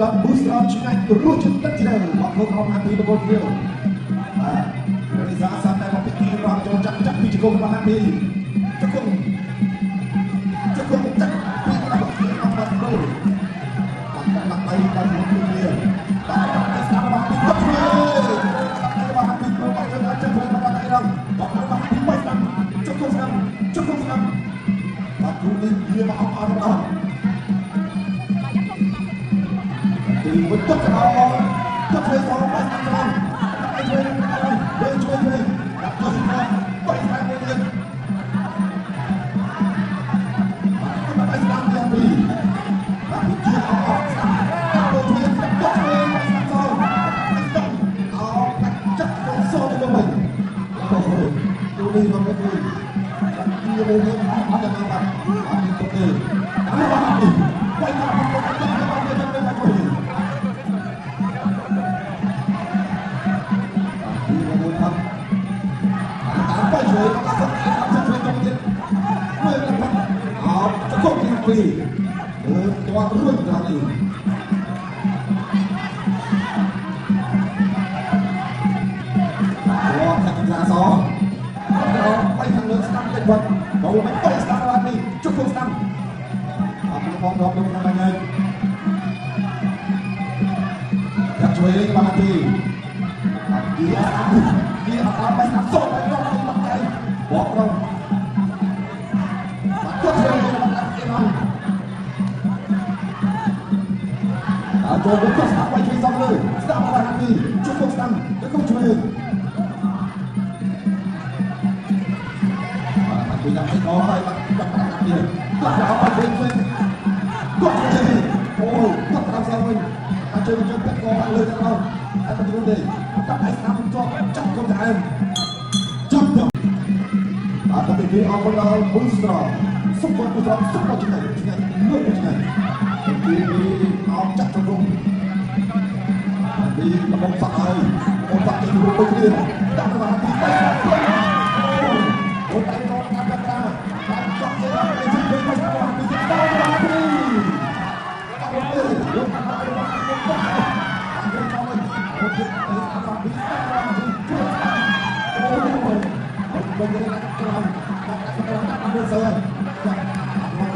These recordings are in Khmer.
ដល់ booster ឆ្ងាញ់រស់ជាទឹកជ្រៅមកធ្វើអមហាពីបកគៀវរិសាសាតែមកពីទីរងចូលចាក់ពីជង្គង់របស់ហាពីជង្គង់ចាក់ពីរបស់គៀវអមហាពីដាក់ដៃដល់មកពីវាដាក់ស្ដាប់របស់ពីទឹកជ្រៅរបស់ហាពីចូលមកចូលចាក់ពីរបស់ដៃរងរបស់ពីមិនតាមជង្គង់ស្ដាំបាទគ្រូនេះវាមកអត់ដល់ទីមួយទឹកដល់ទឹកធ្វើសងបាច់តាមឲ្យជួយដាក់ទៅបាច់តាមវិញបាច់តាមយ៉ាងពីបាទជាអត់ស្ដាប់ទៅជាទឹកធ្វើបាច់តាមសងបាច់តាមអត់បាច់ចាក់ទៅសងទៅវិញអូទូនេះមកវិញទីមួយអត់ដល់បាទអត់ទៅទេអាបាច់តាមបាច់តាមตัวรุ่นเราอยู่ตัวขัดกีฬาสองเราไปทางเรือสตัมเป็นวันเราไม่ไปสตัมอะไรนี่จุดสตัมเอาไปพร้อมรอบดูทำไงอยากช่วยบางทีดีเอาตามไปสตัมส่งไปรอบที่ตั้งใจบอกเราก็ช่วยเราចូលទៅស្ដាប់បាយជួយសងលើស្ដាប់បាយហាពីជួយគុំស្ដាំទៅគុំជួយបាទជួយដាក់ឲ្យដល់ហើយបាទដាក់ទៀតដាក់ឲ្យបាយជួយគុំជួយអូគាត់តាមសងវិញអាចជួយជួយពាក់កលើទៅដល់តែមិនรู้ទេដាក់ឲ្យស្ដាប់ជាប់ចាប់គុំដើមចាប់ទៅបាទទៅគេអរគុណដល់ booster សុខបូស្ត្រសុខបូស្ត្រឆ្ងាញ់មើលឆ្ងាញ់ពីអោបចាក់ទៅក្នុងពីระบบសាក់ហើយអូនសាក់ទៅរួមទៅគ្នាដាក់ទៅទី3អូនតែរកតាមតាតាមចង់ទៅឲ្យជិះទៅមកពីទីដល់មកពីអត់ទេយកតាមទៅមកទៅទៅអូនជិះទៅអាសាពីអូនបងយើងដាក់ក្រោមដាក់ទៅសើមក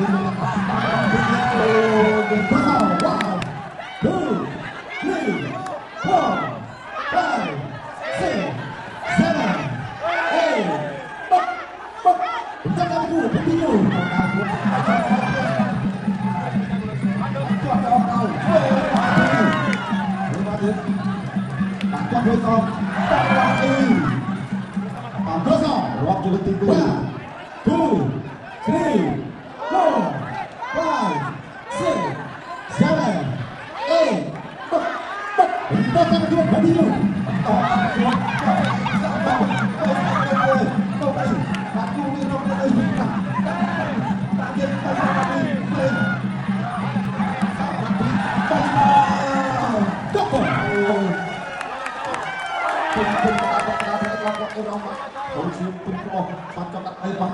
ពីមក